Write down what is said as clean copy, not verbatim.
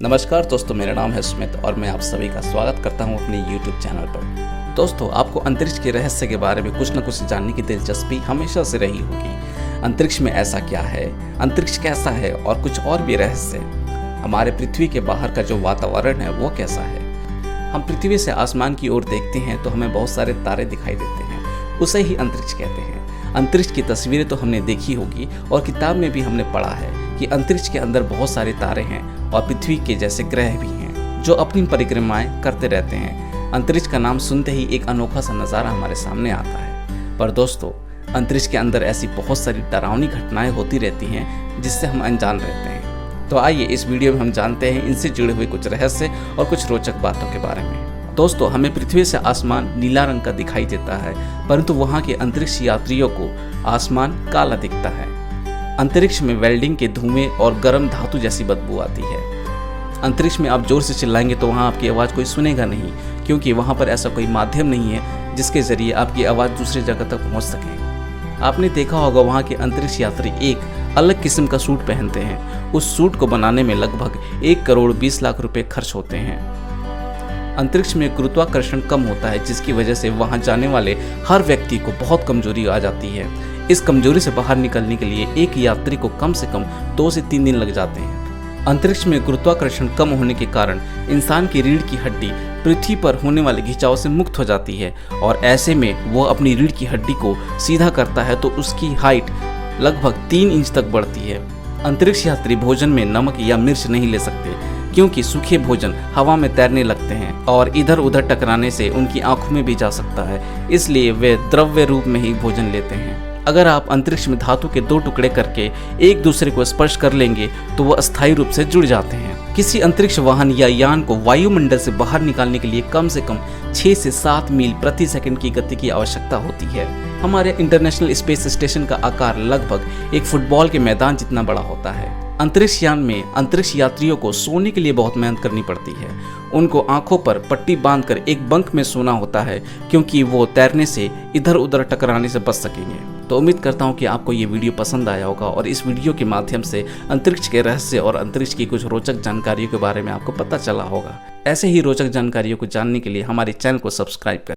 नमस्कार दोस्तों, मेरा नाम है सुमित और मैं आप सभी का स्वागत करता हूं अपने YouTube चैनल पर। दोस्तों, आपको अंतरिक्ष के रहस्य के बारे में कुछ न कुछ जानने की दिलचस्पी हमेशा से रही होगी। अंतरिक्ष में ऐसा क्या है, अंतरिक्ष कैसा है और कुछ और भी रहस्य। हमारे पृथ्वी के बाहर का जो वातावरण है वो कैसा है। हम पृथ्वी से आसमान की ओर देखते हैं तो हमें बहुत सारे तारे दिखाई देते हैं, उसे ही अंतरिक्ष कहते हैं। अंतरिक्ष की तस्वीरें तो हमने देखी होगी और किताब में भी हमने पढ़ा है कि अंतरिक्ष के अंदर बहुत सारे तारे हैं और पृथ्वी के जैसे ग्रह भी हैं जो अपनी परिक्रमाएं करते रहते हैं। अंतरिक्ष का नाम सुनते ही एक अनोखा सा नज़ारा हमारे सामने आता है। पर दोस्तों, अंतरिक्ष के अंदर ऐसी बहुत सारी डरावनी घटनाएं होती रहती हैं जिससे हम अनजान रहते हैं। तो आइए इस वीडियो में हम जानते हैं इनसे जुड़े हुए कुछ रहस्य और कुछ रोचक बातों के बारे में। दोस्तों, हमें पृथ्वी से आसमान नीला रंग का दिखाई देता है, परंतु वहाँ के अंतरिक्ष यात्रियों को आसमान काला दिखता है। अंतरिक्ष में वेल्डिंग के धुएं और गर्म धातु जैसी बदबू आती है। अंतरिक्ष में आप जोर से चिल्लाएंगे तो वहाँ आपकी आवाज़ कोई सुनेगा नहीं, क्योंकि वहाँ पर ऐसा कोई माध्यम नहीं है जिसके ज़रिए आपकी आवाज़ दूसरी जगह तक पहुँच सके। आपने देखा होगा वहाँ के अंतरिक्ष यात्री एक अलग किस्म का सूट पहनते हैं। उस सूट को बनाने में लगभग 1 करोड़ 20 लाख रुपए खर्च होते हैं। अंतरिक्ष में गुरुत्वाकर्षण कम होता है, जिसकी वजह से वहां जाने वाले हर व्यक्ति को बहुत कमजोरी आ जाती है। इस कमजोरी से बाहर निकलने के लिए एक यात्री को कम से कम 2 से 3 दिन लग जाते हैं। अंतरिक्ष में गुरुत्वाकर्षण कम होने के कारण इंसान की रीढ़ की हड्डी पृथ्वी पर होने वाले खिंचाव से मुक्त हो जाती है और ऐसे में वो अपनी रीढ़ की हड्डी को सीधा करता है तो उसकी हाइट लगभग 3 इंच तक बढ़ती है। अंतरिक्ष यात्री भोजन में नमक या मिर्च नहीं ले सकते, क्योंकि सूखे भोजन हवा में तैरने लगते हैं और इधर उधर टकराने से उनकी आंखों में भी जा सकता है, इसलिए वे द्रव्य रूप में ही भोजन लेते हैं। अगर आप अंतरिक्ष में धातु के 2 टुकड़े करके एक दूसरे को स्पर्श कर लेंगे तो वह अस्थायी रूप से जुड़ जाते हैं। किसी अंतरिक्ष वाहन या यान को वायुमंडल से बाहर निकालने के लिए कम से कम 6 से 7 मील प्रति सेकंड की गति की आवश्यकता होती है। हमारे इंटरनेशनल स्पेस स्टेशन का आकार लगभग एक फुटबॉल के मैदान जितना बड़ा होता है। अंतरिक्ष यान में अंतरिक्ष यात्रियों को सोने के लिए बहुत मेहनत करनी पड़ती है। उनको आंखों पर पट्टी बांधकर एक बंक में सोना होता है, क्योंकि वो तैरने से इधर उधर टकराने से बच सकेंगे। तो उम्मीद करता हूँ कि आपको ये वीडियो पसंद आया होगा और इस वीडियो के माध्यम से अंतरिक्ष के रहस्य और अंतरिक्ष की कुछ रोचक जानकारियों के बारे में आपको पता चला होगा। ऐसे ही रोचक जानकारियों को जानने के लिए हमारे चैनल को सब्सक्राइब करें।